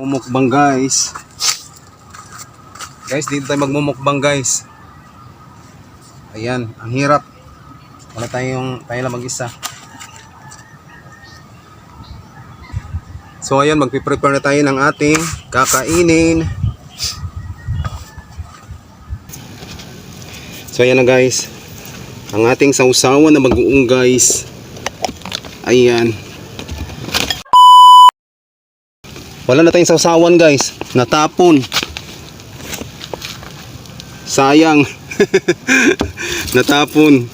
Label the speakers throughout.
Speaker 1: Magmumukbang guys. Guys, dito tayo magmumukbang guys. Ayan, ang hirap. Wala tayo lang mag-isa. So ayan, magpiprepare na tayo ng ating kakainin. So ayan na guys, ang ating sausawan na bagoong guys. Ayan. Wala na tayong sausawan guys, natapon. Sayang. Natapon.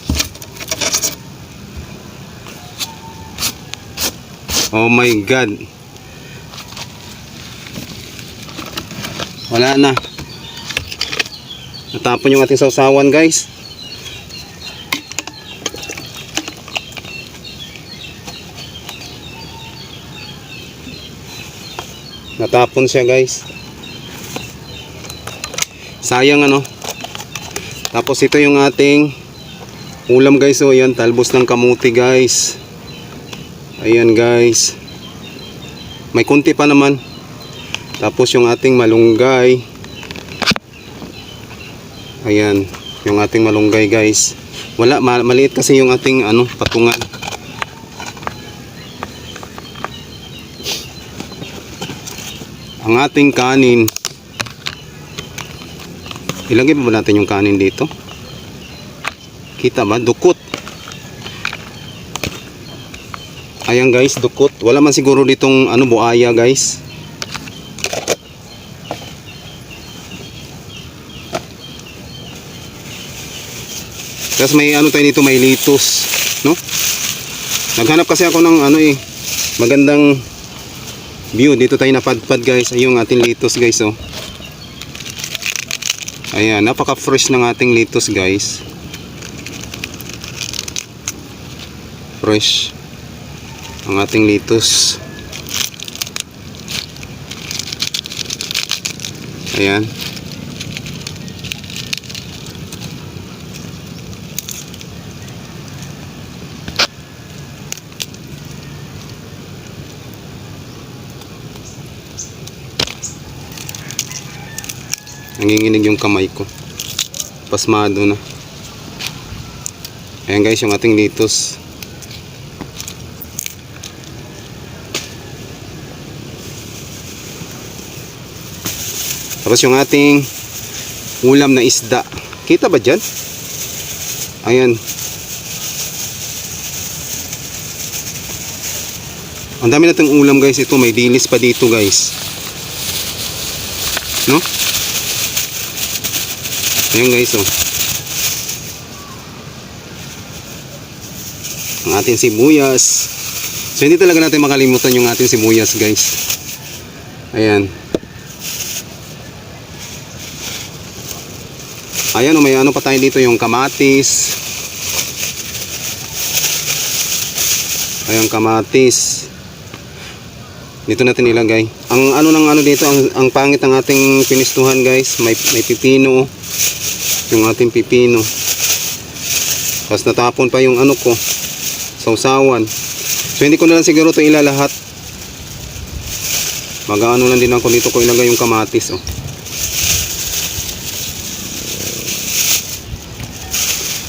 Speaker 1: Oh my god. Wala na. Natapon yung ating sausawan guys. Natapon siya guys. Sayang ano. Tapos ito yung ating ulam guys. So ayan, talbos ng kamuti guys. Ayan guys. May kunti pa naman. Tapos yung ating malunggay. Ayan, yung ating malunggay guys. Maliit kasi yung ating patungan. Ang ating kanin. Ilagay pa ba natin yung kanin dito? Kita ba? Dukot. Ayan guys, dukot. Wala man siguro ditong buaya guys. Tapos may tayo dito, may litos, no? Naghanap kasi ako ng magandang view. Dito tayo napadpad guys. Ay yung ating litos guys, oh. Ayan, napaka fresh ng ating litos guys. Fresh ang ating litos. Ayan. Nanginginig yung kamay ko. Pasmado na. Ayan guys, yung ating litos. Tapos yung ating ulam na isda. Kita ba dyan? Ayan. Ang dami nating ulam guys. Ito may dilis pa dito guys. No? Ayan guys, oh. Ang ating sibuyas. So hindi talaga natin makalimutan yung ating sibuyas guys. Ayan. Ayan, may pa tayo dito, yung kamatis. Ayan, kamatis. Dito natin ilagay. Ang dito, ang pangit ng ating pinistuhan guys. May pipino. Yung ating pipino. Tapos natapon pa yung ko, sausawan. So hindi ko na lang siguro ito ilalahat. Mag-ano lang din ako dito ko ilagay yung kamatis, oh.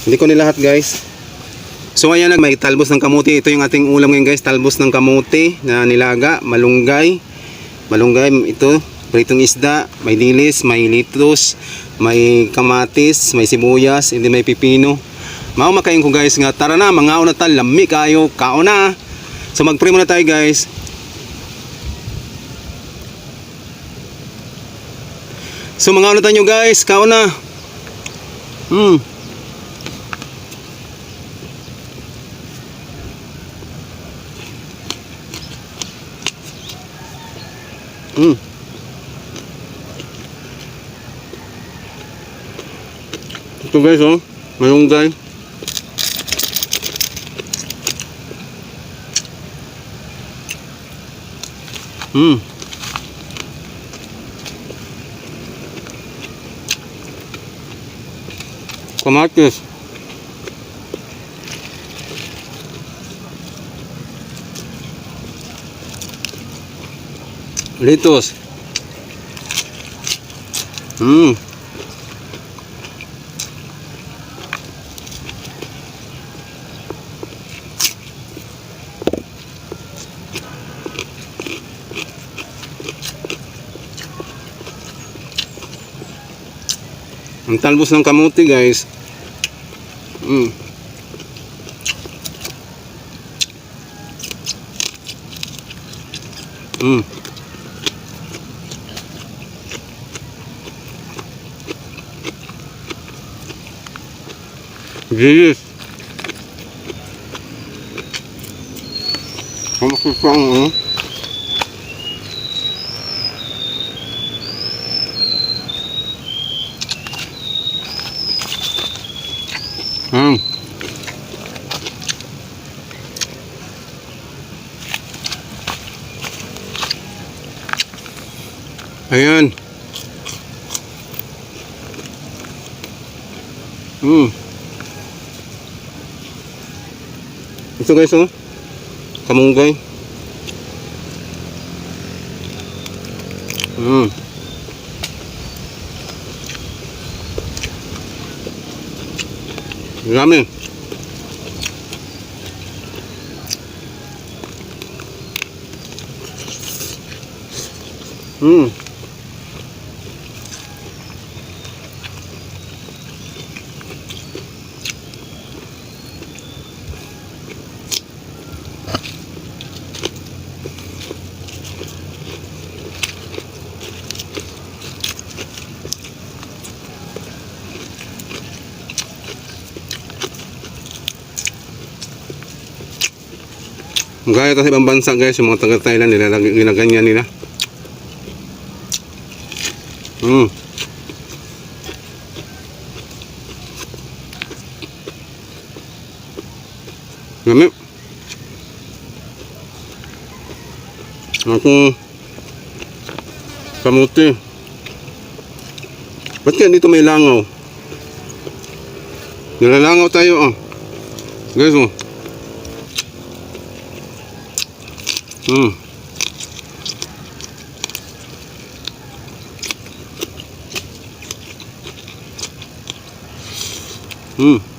Speaker 1: Hindi ko nilahat guys. So ayan, may talbos ng kamuti. Ito yung ating ulam ngayon guys. Talbos ng kamuti na nilaga. Malunggay. Malunggay ito. Pritong isda. May dilis. May litos. May kamatis. May sibuyas. Hindi may pipino. Makain ko guys nga. Tara na, mga una tal. Lami kayo. Kao na. So mag-pray muna tayo guys. So mga una tayo guys. Kao na. Ito guys, oh, malunggay. Kamatis. Litos. Mm. Ang talbos ng kamuti guys. Mm. Mm. Yes. Ang masasang Mm. Ayan. Mm. Ito guys oh. Kamunggay. Mm. Dami. Mm. Gaya sa ibang bansa guys, yung mga taga Thailand nila ginaganyan nila. Mm. Dami. Akong kamuti. Ba't kaya dito may langaw? Nilalangaw tayo ah. Guys oh. Mm. Mm.